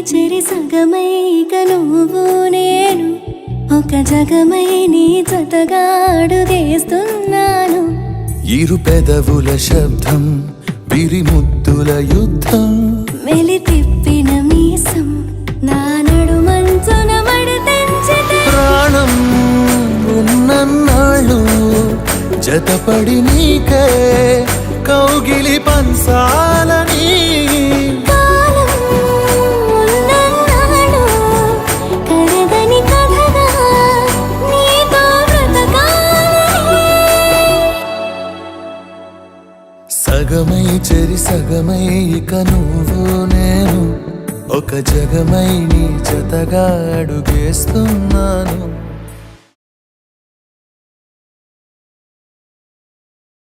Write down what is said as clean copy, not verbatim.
చెరి సగమై ఇక నువ్వు నేను ఒక జగమై నీ జతగా అడుగేస్తున్నాను. ఇరు పెదవుల శబ్దం విరిముద్దుల యుద్ధం మెలి తిప్పిన మీసం నా నడుమంచున మడతెంచితే ప్రాణం ఉన్నన్నాళ్ళు జతపడి నీకే కౌగిలి పంచాలని కాలం ఉన్నన్నాడు కరగని కథగా నీతో బ్రతకాలని. సగమై చెరి సగమై ఇక నువ్వు నేను ఒక జగమై నీ జతగా అడుగేస్తున్నాను.